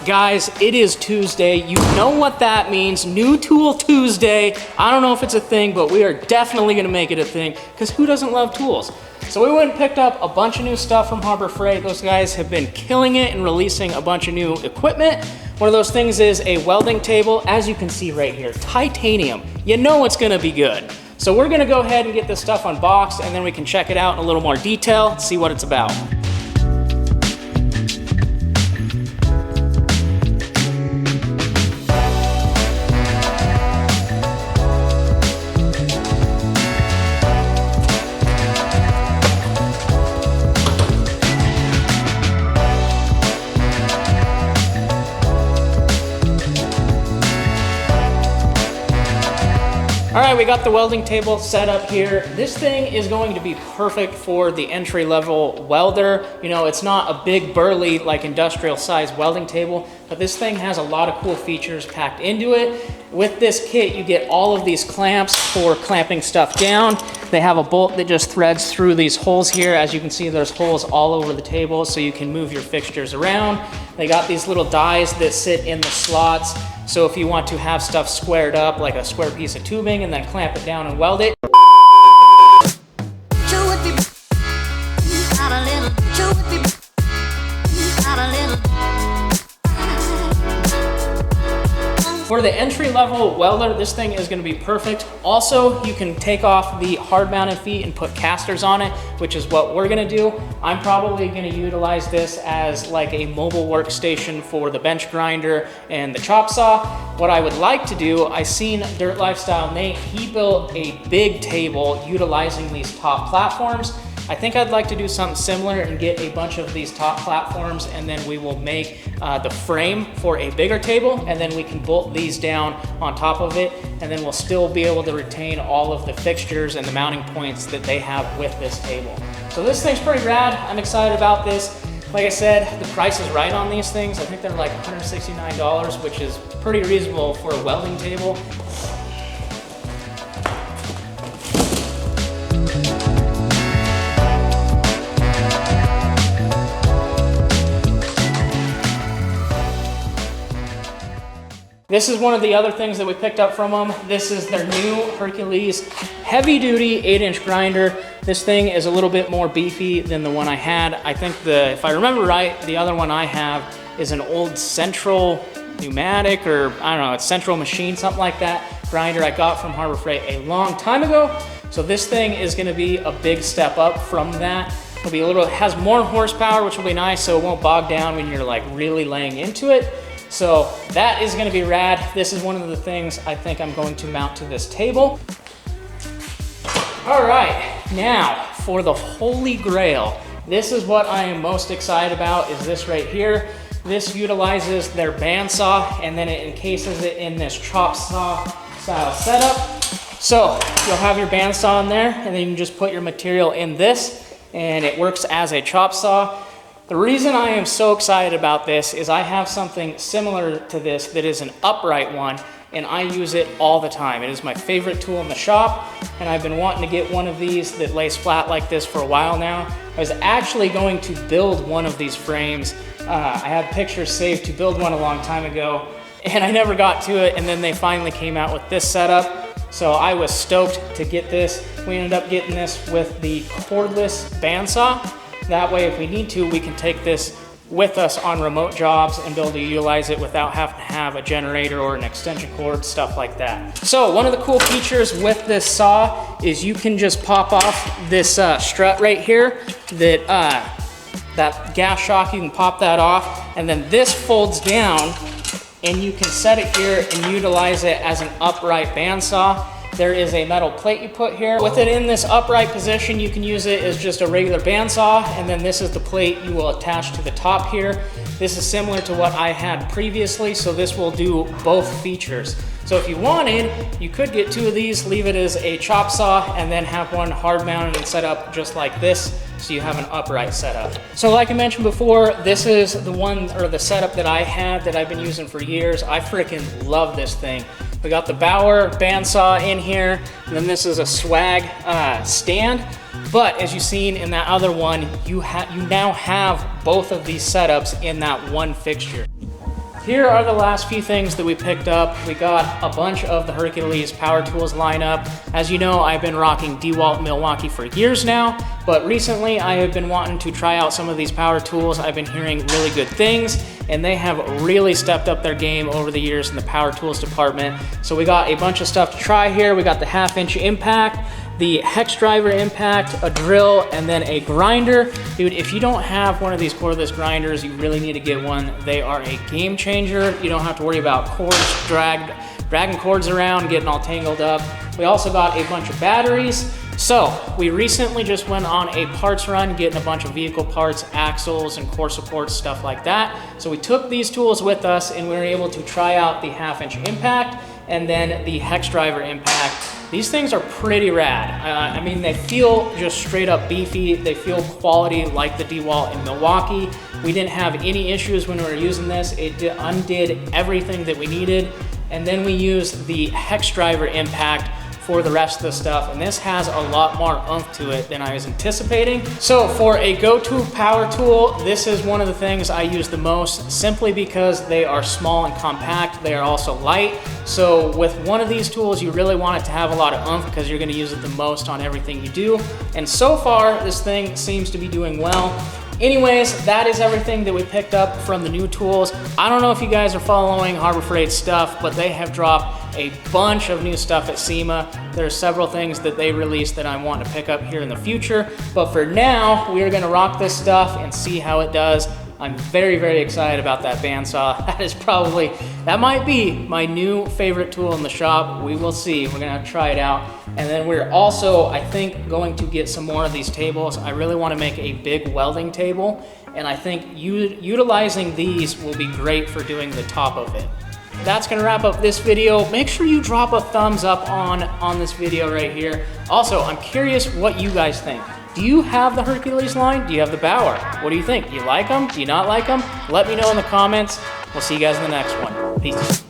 guys, it is Tuesday. You know what that means. New Tool Tuesday. I don't know if it's a thing, but we are definitely gonna make it a thing, because who doesn't love tools? So we went and picked up a bunch of new stuff from Harbor Freight. Those guys have been killing it and releasing a bunch of new equipment. One of those things is a welding table, as you can see right here, titanium. You know it's gonna be good. So we're gonna go ahead and get this stuff unboxed, and then we can check it out in a little more detail, see what it's about. All right, we got the welding table set up here. This thing is going to be perfect for the entry-level welder. You know, it's not a big burly like industrial size welding table, but this thing has a lot of cool features packed into it. With this kit, you get all of these clamps for clamping stuff down. They have a bolt that just threads through these holes here. As you can see, there's holes all over the table so you can move your fixtures around. They got these little dies that sit in the slots. So if you want to have stuff squared up like a square piece of tubing and then clamp it down and weld it. For the entry-level welder, this thing is gonna be perfect. Also, you can take off the hard-mounted feet and put casters on it, which is what we're gonna do. I'm probably gonna utilize this as like a mobile workstation for the bench grinder and the chop saw. What I would like to do, I seen Dirt Lifestyle Nate, he built a big table utilizing these top platforms. I think I'd like to do something similar and get a bunch of these top platforms, and then we will make the frame for a bigger table, and then we can bolt these down on top of it, and then we'll still be able to retain all of the fixtures and the mounting points that they have with this table. So this thing's pretty rad. I'm excited about this. Like I said, the price is right on these things. I think they're like $169, which is pretty reasonable for a welding table. This is one of the other things that we picked up from them. This is their new Hercules heavy duty 8-inch grinder. This thing is a little bit more beefy than the one I had. I think if I remember right, the other one I have is an old Central Pneumatic, or I don't know, it's Central Machine, something like that, grinder I got from Harbor Freight a long time ago. So this thing is gonna be a big step up from that. It'll be it has more horsepower, which will be nice, so it won't bog down when you're like really laying into it. So that is gonna be rad. This is one of the things I think I'm going to mount to this table. All right, now for the holy grail. This is what I am most excited about, is this right here. This utilizes their bandsaw, and then it encases it in this chop saw style setup. So you'll have your bandsaw in there, and then you can just put your material in this, and it works as a chop saw. The reason I am so excited about this is I have something similar to this that is an upright one, and I use it all the time. It is my favorite tool in the shop, and I've been wanting to get one of these that lays flat like this for a while now. I was actually going to build one of these frames. I had pictures saved to build one a long time ago, and I never got to it, and then they finally came out with this setup. So I was stoked to get this. We ended up getting this with the cordless bandsaw. That way, if we need to, we can take this with us on remote jobs and be able to utilize it without having to have a generator or an extension cord, stuff like that. So one of the cool features with this saw is you can just pop off this strut right here, that gas shock, you can pop that off, and then this folds down, and you can set it here and utilize it as an upright bandsaw. There is a metal plate you put here. With it in this upright position, you can use it as just a regular bandsaw, and then this is the plate you will attach to the top here. This is similar to what I had previously, so this will do both features. So if you wanted, you could get two of these, leave it as a chop saw, and then have one hard mounted and set up just like this, so you have an upright setup. So like I mentioned before, this is the one, or the setup that I had that I've been using for years. I freaking love this thing. We got the Bauer bandsaw in here, and then this is a swag stand. But as you've seen in that other one, you now have both of these setups in that one fixture. Here are the last few things that we picked up. We got a bunch of the Hercules power tools lineup. As you know, I've been rocking DeWalt Milwaukee for years now, but recently I have been wanting to try out some of these power tools. I've been hearing really good things, and they have really stepped up their game over the years in the power tools department. So we got a bunch of stuff to try here. We got the 1/2-inch impact, the hex driver impact, a drill, and then a grinder. Dude, if you don't have one of these cordless grinders, you really need to get one. They are a game changer. You don't have to worry about cords dragging cords around, getting all tangled up. We also got a bunch of batteries. So we recently just went on a parts run, getting a bunch of vehicle parts, axles and core supports, stuff like that. So we took these tools with us and we were able to try out the 1/2-inch impact and then the hex driver impact. These things are pretty rad. I mean, they feel just straight up beefy. They feel quality like the DeWalt in Milwaukee. We didn't have any issues when we were using this. It undid everything that we needed. And then we used the hex driver impact for the rest of the stuff, and this has a lot more oomph to it than I was anticipating. So for a go-to power tool, this is one of the things I use the most, simply because they are small and compact. They are also light. So with one of these tools, you really want it to have a lot of oomph because you're gonna use it the most on everything you do. And so far, this thing seems to be doing well. Anyways, that is everything that we picked up from the new tools. I don't know if you guys are following Harbor Freight stuff, but they have dropped a bunch of new stuff at SEMA. There are several things that they released that I want to pick up here in the future. But for now, we are gonna rock this stuff and see how it does. I'm very, very excited about that bandsaw. That might be my new favorite tool in the shop. We will see. We're gonna try it out. And then we're also, I think, going to get some more of these tables. I really want to make a big welding table, and I think utilizing these will be great for doing the top of it. That's gonna wrap up this video. Make sure you drop a thumbs up on this video right here. Also, I'm curious what you guys think. Do you have the Hercules line? Do you have the Bauer? What do you think? Do you like them? Do you not like them? Let me know in the comments. We'll see you guys in the next one. Peace.